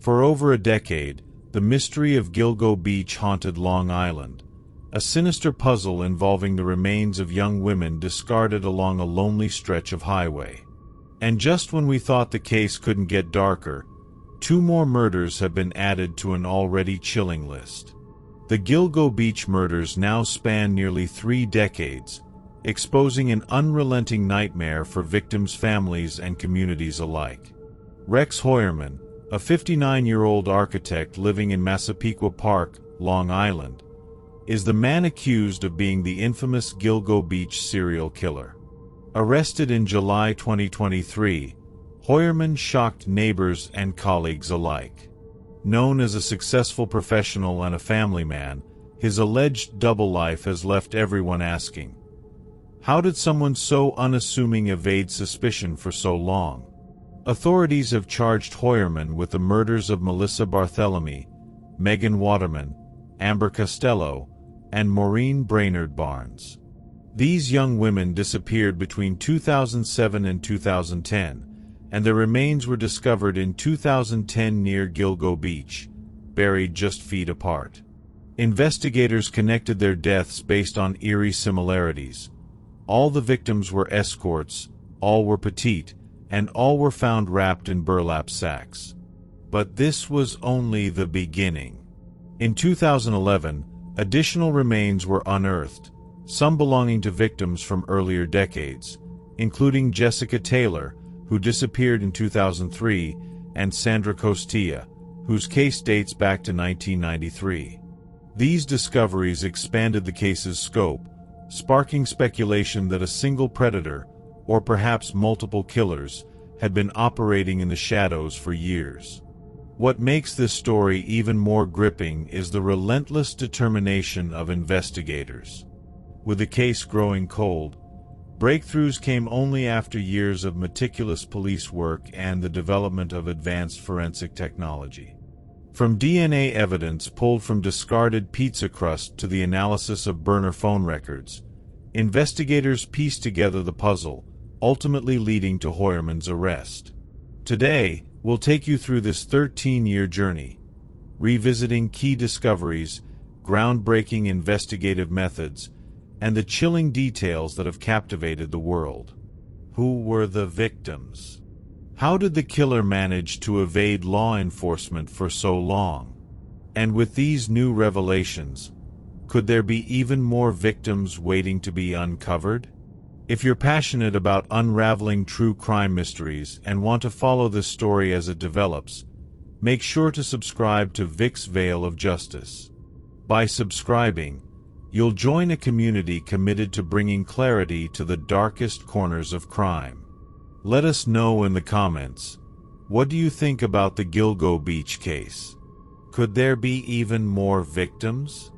For over a decade, the mystery of Gilgo Beach haunted Long Island, a sinister puzzle involving the remains of young women discarded along a lonely stretch of highway. And just when we thought the case couldn't get darker, 2 more murders have been added to an already chilling list. The Gilgo Beach murders now span nearly 3 decades, exposing an unrelenting nightmare for victims' families and communities alike. Rex Heuermann, a 59-year-old architect living in Massapequa Park, Long Island, is the man accused of being the infamous Gilgo Beach serial killer. Arrested in July 2023, Heuermann shocked neighbors and colleagues alike. Known as a successful professional and a family man, his alleged double life has left everyone asking, how did someone so unassuming evade suspicion for so long? Authorities have charged Heuermann with the murders of Melissa Barthelemy, Megan Waterman, Amber Costello, and Maureen Brainerd Barnes. These young women disappeared between 2007 and 2010, and their remains were discovered in 2010 near Gilgo Beach, buried just feet apart. Investigators connected their deaths based on eerie similarities. All the victims were escorts, all were petite, and all were found wrapped in burlap sacks. But this was only the beginning. In 2011, additional remains were unearthed, some belonging to victims from earlier decades, including Jessica Taylor, who disappeared in 2003, and Sandra Costilla, whose case dates back to 1993. These discoveries expanded the case's scope, sparking speculation that a single predator, or perhaps multiple killers, had been operating in the shadows for years. What makes this story even more gripping is the relentless determination of investigators. With the case growing cold, breakthroughs came only after years of meticulous police work and the development of advanced forensic technology. From DNA evidence pulled from discarded pizza crust to the analysis of burner phone records, investigators pieced together the puzzle, ultimately leading to Heuermann's arrest. Today, we'll take you through this 13-year journey, revisiting key discoveries, groundbreaking investigative methods, and the chilling details that have captivated the world. Who were the victims? How did the killer manage to evade law enforcement for so long? And with these new revelations, could there be even more victims waiting to be uncovered? If you're passionate about unraveling true crime mysteries and want to follow this story as it develops, make sure to subscribe to Vic's Veil of Justice. By subscribing, you'll join a community committed to bringing clarity to the darkest corners of crime. Let us know in the comments, what do you think about the Gilgo Beach case? Could there be even more victims?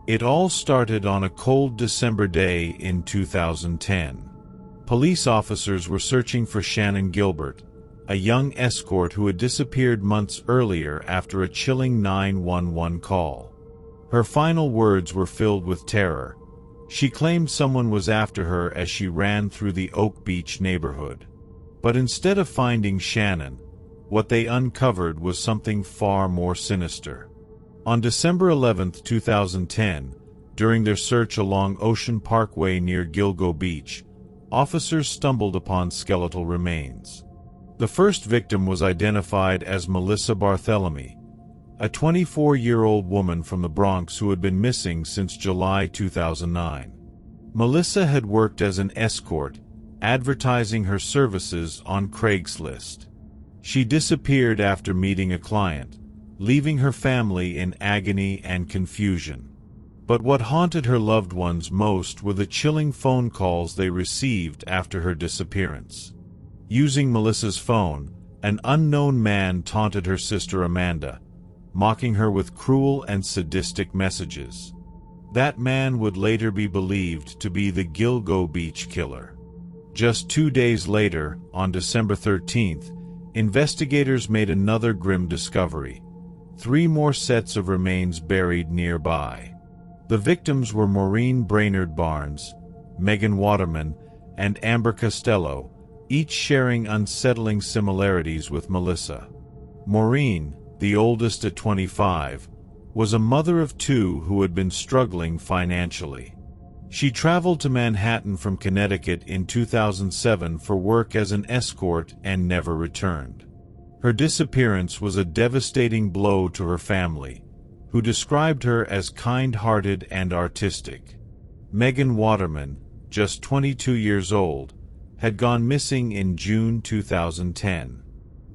It all started on a cold December day in 2010. Police officers were searching for Shannon Gilbert, a young escort who had disappeared months earlier after a chilling 911 call. Her final words were filled with terror. She claimed someone was after her as she ran through the Oak Beach neighborhood. But instead of finding Shannon, what they uncovered was something far more sinister. On December 11, 2010, during their search along Ocean Parkway near Gilgo Beach, officers stumbled upon skeletal remains. The first victim was identified as Melissa Barthelemy, a 24-year-old woman from the Bronx who had been missing since July 2009. Melissa had worked as an escort, advertising her services on Craigslist. She disappeared after meeting a client, leaving her family in agony and confusion. But what haunted her loved ones most were the chilling phone calls they received after her disappearance. Using Melissa's phone, an unknown man taunted her sister Amanda, mocking her with cruel and sadistic messages. That man would later be believed to be the Gilgo Beach killer. Just 2 days later, on December 13th, investigators made another grim discovery: 3 more sets of remains buried nearby. The victims were Maureen Brainerd Barnes, Megan Waterman, and Amber Costello, each sharing unsettling similarities with Melissa. Maureen, the oldest at 25, was a mother of two who had been struggling financially. She traveled to Manhattan from Connecticut in 2007 for work as an escort and never returned. Her disappearance was a devastating blow to her family, who described her as kind-hearted and artistic. Megan Waterman, just 22 years old, had gone missing in June 2010.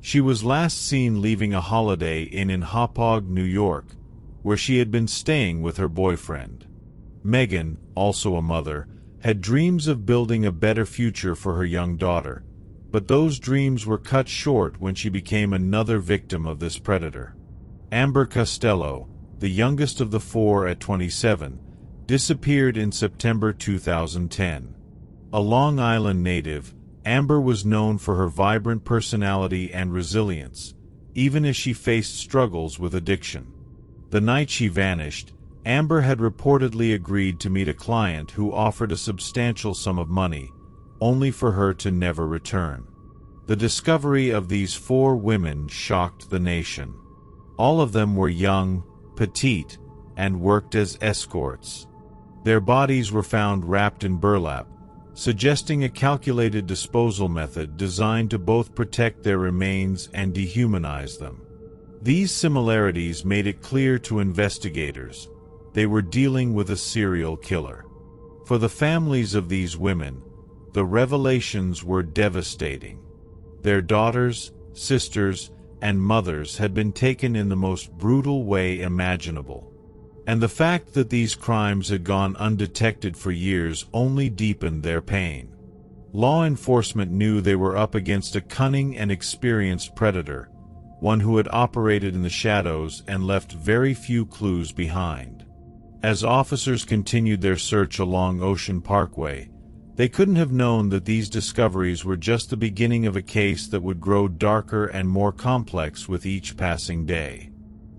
She was last seen leaving a Holiday Inn in Hauppauge, New York, where she had been staying with her boyfriend. Megan, also a mother, had dreams of building a better future for her young daughter, but those dreams were cut short when she became another victim of this predator. Amber Costello, the youngest of the four at 27, disappeared in September 2010. A Long Island native, Amber was known for her vibrant personality and resilience, even as she faced struggles with addiction. The night she vanished, Amber had reportedly agreed to meet a client who offered a substantial sum of money, only for her to never return. The discovery of these four women shocked the nation. All of them were young, petite, and worked as escorts. Their bodies were found wrapped in burlap, suggesting a calculated disposal method designed to both protect their remains and dehumanize them. These similarities made it clear to investigators they were dealing with a serial killer. For the families of these women, the revelations were devastating. Their daughters, sisters, and mothers had been taken in the most brutal way imaginable. And the fact that these crimes had gone undetected for years only deepened their pain. Law enforcement knew they were up against a cunning and experienced predator, one who had operated in the shadows and left very few clues behind. As officers continued their search along Ocean Parkway, they couldn't have known that these discoveries were just the beginning of a case that would grow darker and more complex with each passing day.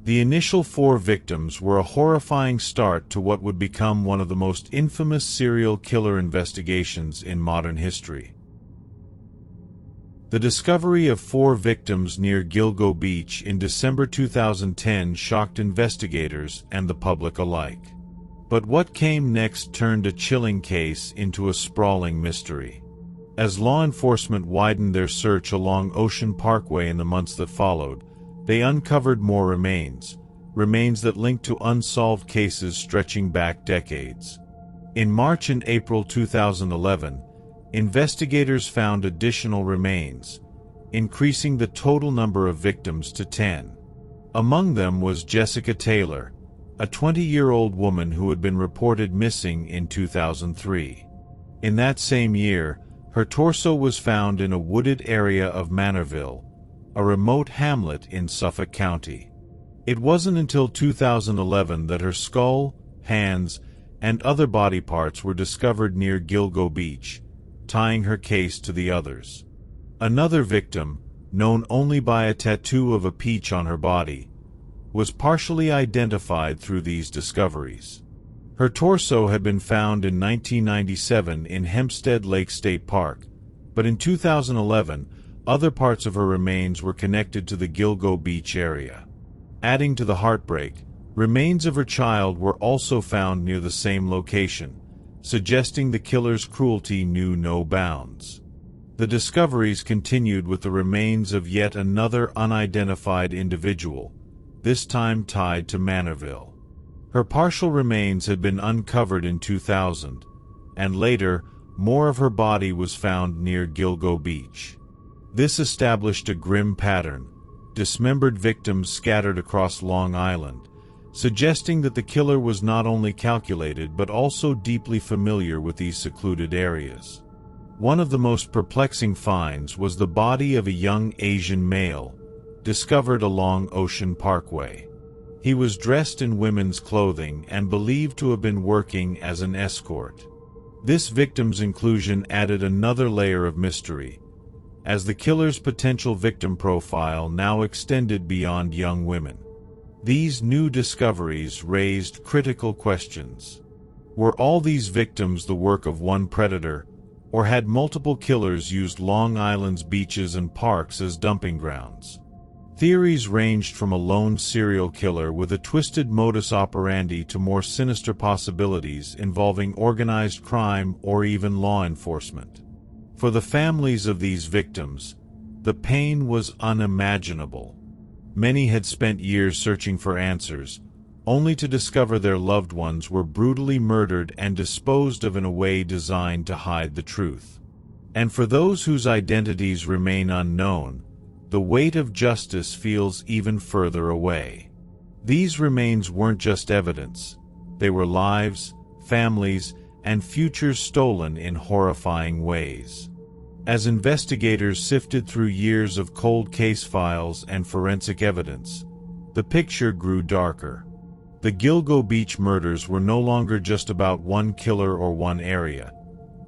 The initial four victims were a horrifying start to what would become one of the most infamous serial killer investigations in modern history. The discovery of four victims near Gilgo Beach in December 2010 shocked investigators and the public alike. But what came next turned a chilling case into a sprawling mystery. As law enforcement widened their search along Ocean Parkway in the months that followed, they uncovered more remains that linked to unsolved cases stretching back decades. In March and April 2011, investigators found additional remains, increasing the total number of victims to 10. Among them was Jessica Taylor, a 20-year-old woman who had been reported missing in 2003. In that same year, her torso was found in a wooded area of Manorville, a remote hamlet in Suffolk County. It wasn't until 2011 that her skull, hands, and other body parts were discovered near Gilgo Beach, tying her case to the others. Another victim, known only by a tattoo of a peach on her body, was partially identified through these discoveries. Her torso had been found in 1997 in Hempstead Lake State Park, but in 2011, other parts of her remains were connected to the Gilgo Beach area. Adding to the heartbreak, remains of her child were also found near the same location, suggesting the killer's cruelty knew no bounds. The discoveries continued with the remains of yet another unidentified individual, this time tied to Manorville. Her partial remains had been uncovered in 2000, and later, more of her body was found near Gilgo Beach. This established a grim pattern, dismembered victims scattered across Long Island, suggesting that the killer was not only calculated but also deeply familiar with these secluded areas. One of the most perplexing finds was the body of a young Asian male, discovered along Ocean Parkway. He was dressed in women's clothing and believed to have been working as an escort. This victim's inclusion added another layer of mystery, as the killer's potential victim profile now extended beyond young women. These new discoveries raised critical questions. Were all these victims the work of one predator, or had multiple killers used Long Island's beaches and parks as dumping grounds? Theories ranged from a lone serial killer with a twisted modus operandi to more sinister possibilities involving organized crime or even law enforcement. For the families of these victims, the pain was unimaginable. Many had spent years searching for answers, only to discover their loved ones were brutally murdered and disposed of in a way designed to hide the truth. And for those whose identities remain unknown, the weight of justice feels even further away. These remains weren't just evidence. They were lives, families, and futures stolen in horrifying ways. As investigators sifted through years of cold case files and forensic evidence, the picture grew darker. The Gilgo Beach murders were no longer just about one killer or one area.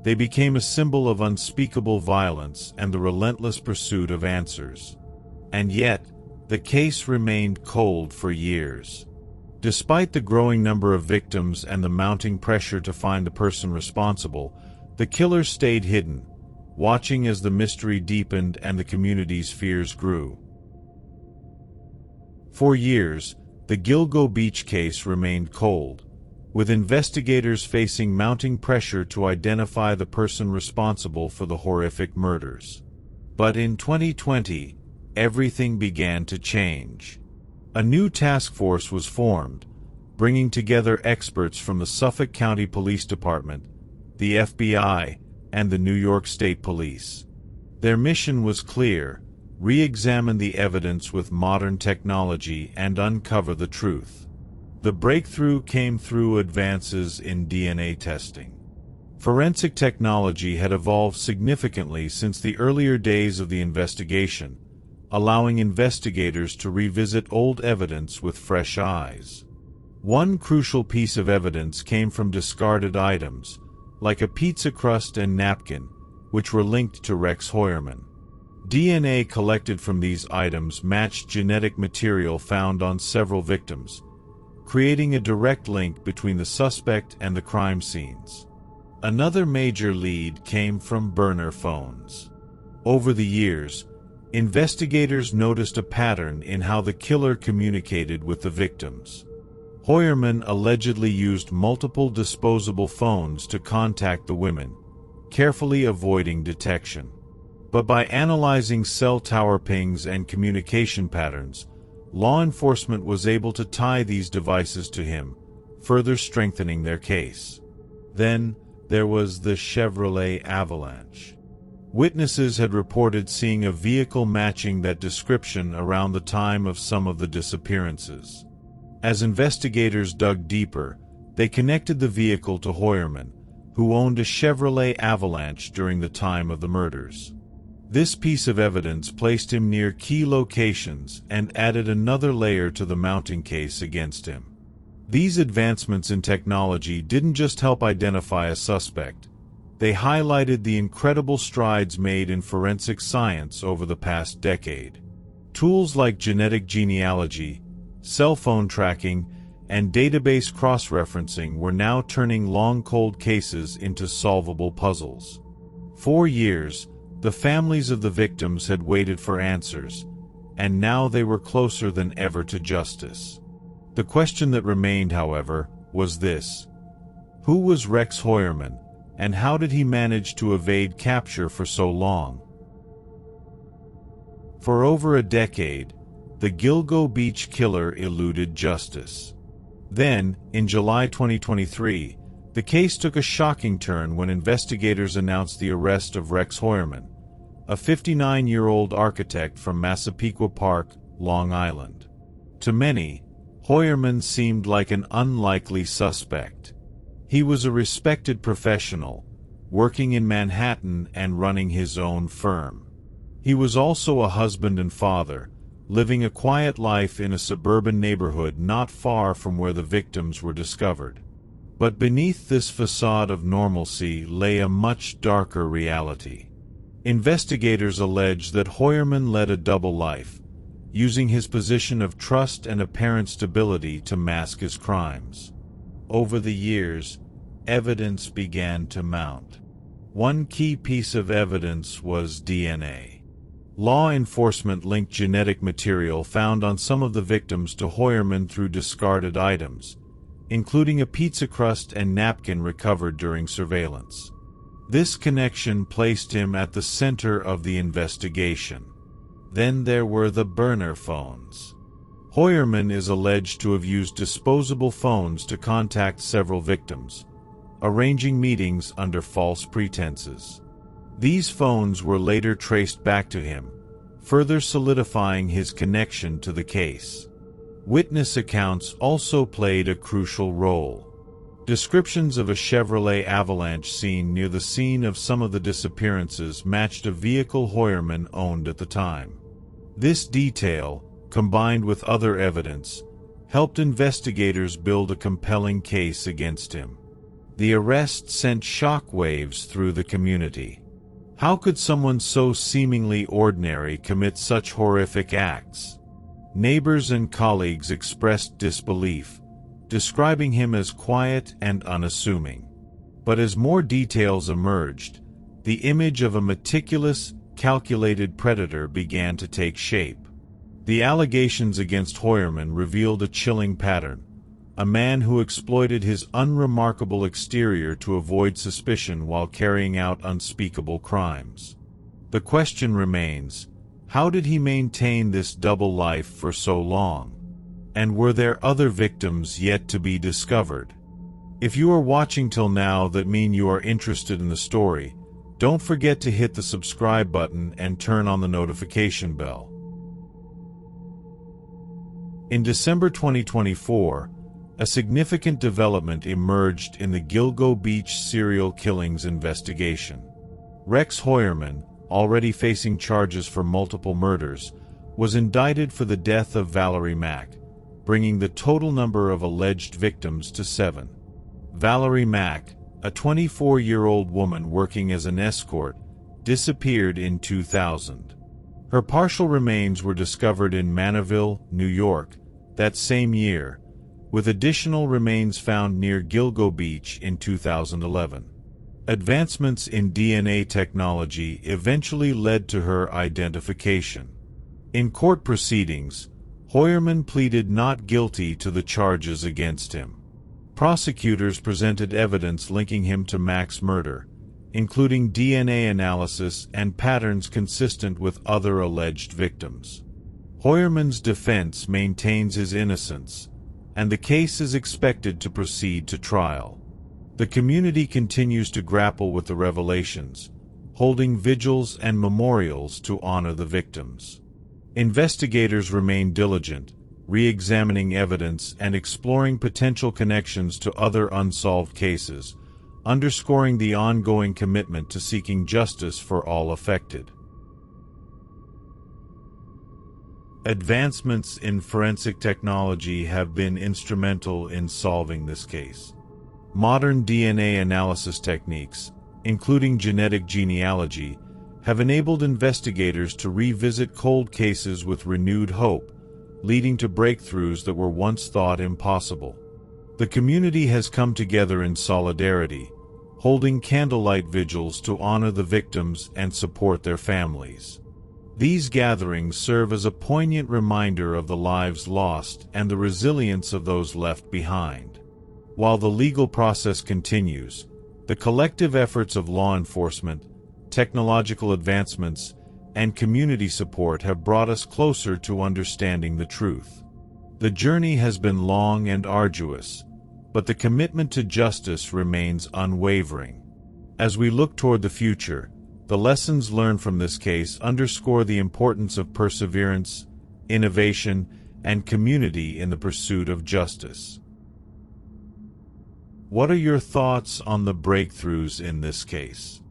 They became a symbol of unspeakable violence and the relentless pursuit of answers. And yet, the case remained cold for years. Despite the growing number of victims and the mounting pressure to find the person responsible, the killer stayed hidden, watching as the mystery deepened and the community's fears grew. For years, the Gilgo Beach case remained cold, with investigators facing mounting pressure to identify the person responsible for the horrific murders. But in 2020, everything began to change. A new task force was formed, bringing together experts from the Suffolk County Police Department, the FBI, and the New York State Police. Their mission was clear: re-examine the evidence with modern technology and uncover the truth. The breakthrough came through advances in DNA testing. Forensic technology had evolved significantly since the earlier days of the investigation, allowing investigators to revisit old evidence with fresh eyes. One crucial piece of evidence came from discarded items, like a pizza crust and napkin, which were linked to Rex Heuermann. DNA collected from these items matched genetic material found on several victims, creating a direct link between the suspect and the crime scenes. Another major lead came from burner phones. Over the years, investigators noticed a pattern in how the killer communicated with the victims. Heuermann allegedly used multiple disposable phones to contact the women, carefully avoiding detection. But by analyzing cell tower pings and communication patterns, law enforcement was able to tie these devices to him, further strengthening their case. Then, there was the Chevrolet Avalanche. Witnesses had reported seeing a vehicle matching that description around the time of some of the disappearances. As investigators dug deeper, they connected the vehicle to Heuermann, who owned a Chevrolet Avalanche during the time of the murders. This piece of evidence placed him near key locations and added another layer to the mounting case against him. These advancements in technology didn't just help identify a suspect, they highlighted the incredible strides made in forensic science over the past decade. Tools like genetic genealogy, cell phone tracking, and database cross-referencing were now turning long cold cases into solvable puzzles. For years, the families of the victims had waited for answers, and now they were closer than ever to justice. The question that remained, however, was this: who was Rex Heuermann, and how did he manage to evade capture for so long? For over a decade, the Gilgo Beach killer eluded justice. Then, in July 2023, the case took a shocking turn when investigators announced the arrest of Rex Heuermann, a 59-year-old architect from Massapequa Park, Long Island. To many, Heuermann seemed like an unlikely suspect. He was a respected professional, working in Manhattan and running his own firm. He was also a husband and father, living a quiet life in a suburban neighborhood not far from where the victims were discovered. But beneath this facade of normalcy lay a much darker reality. Investigators allege that Heuermann led a double life, using his position of trust and apparent stability to mask his crimes. Over the years, evidence began to mount. One key piece of evidence was DNA. Law enforcement linked genetic material found on some of the victims to Heuermann through discarded items, including a pizza crust and napkin recovered during surveillance. This connection placed him at the center of the investigation. Then there were the burner phones. Heuermann is alleged to have used disposable phones to contact several victims, arranging meetings under false pretenses. These phones were later traced back to him, further solidifying his connection to the case. Witness accounts also played a crucial role. Descriptions of a Chevrolet Avalanche scene near the scene of some of the disappearances matched a vehicle Heuermann owned at the time. This detail, combined with other evidence, helped investigators build a compelling case against him. The arrest sent shockwaves through the community. How could someone so seemingly ordinary commit such horrific acts? Neighbors and colleagues expressed disbelief, describing him as quiet and unassuming. But as more details emerged, the image of a meticulous, calculated predator began to take shape. The allegations against Heuermann revealed a chilling pattern: a man who exploited his unremarkable exterior to avoid suspicion while carrying out unspeakable crimes. The question remains, how did he maintain this double life for so long? And were there other victims yet to be discovered? If you are watching till now, that means you are interested in the story. Don't forget to hit the subscribe button and turn on the notification bell. In December 2024, a significant development emerged in the Gilgo Beach serial killings investigation. Rex Heuermann, already facing charges for multiple murders, was indicted for the death of Valerie Mack, bringing the total number of alleged victims to 7. Valerie Mack, a 24-year-old woman working as an escort, disappeared in 2000. Her partial remains were discovered in Manaville, New York, that same year, with additional remains found near Gilgo Beach in 2011. Advancements in DNA technology eventually led to her identification. In court proceedings, Heuermann pleaded not guilty to the charges against him. Prosecutors presented evidence linking him to Mack's murder, including DNA analysis and patterns consistent with other alleged victims. Heuermann's defense maintains his innocence, and the case is expected to proceed to trial. The community continues to grapple with the revelations, holding vigils and memorials to honor the victims. Investigators remain diligent, re-examining evidence and exploring potential connections to other unsolved cases, underscoring the ongoing commitment to seeking justice for all affected. Advancements in forensic technology have been instrumental in solving this case. Modern DNA analysis techniques, including genetic genealogy, have enabled investigators to revisit cold cases with renewed hope, leading to breakthroughs that were once thought impossible. The community has come together in solidarity, holding candlelight vigils to honor the victims and support their families. These gatherings serve as a poignant reminder of the lives lost and the resilience of those left behind. While the legal process continues, the collective efforts of law enforcement, technological advancements, and community support have brought us closer to understanding the truth. The journey has been long and arduous, but the commitment to justice remains unwavering. As we look toward the future, the lessons learned from this case underscore the importance of perseverance, innovation, and community in the pursuit of justice. What are your thoughts on the breakthroughs in this case?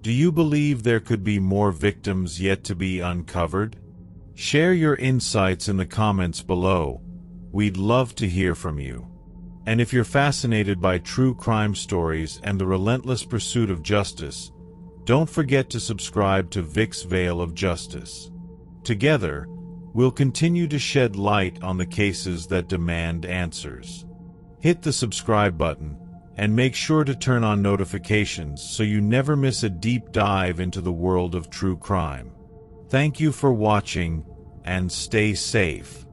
Do you believe there could be more victims yet to be uncovered? Share your insights in the comments below. We'd love to hear from you. And if you're fascinated by true crime stories and the relentless pursuit of justice, don't forget to subscribe to Vic's Veil of Justice. Together, we'll continue to shed light on the cases that demand answers. Hit the subscribe button and make sure to turn on notifications so you never miss a deep dive into the world of true crime. Thank you for watching, and stay safe.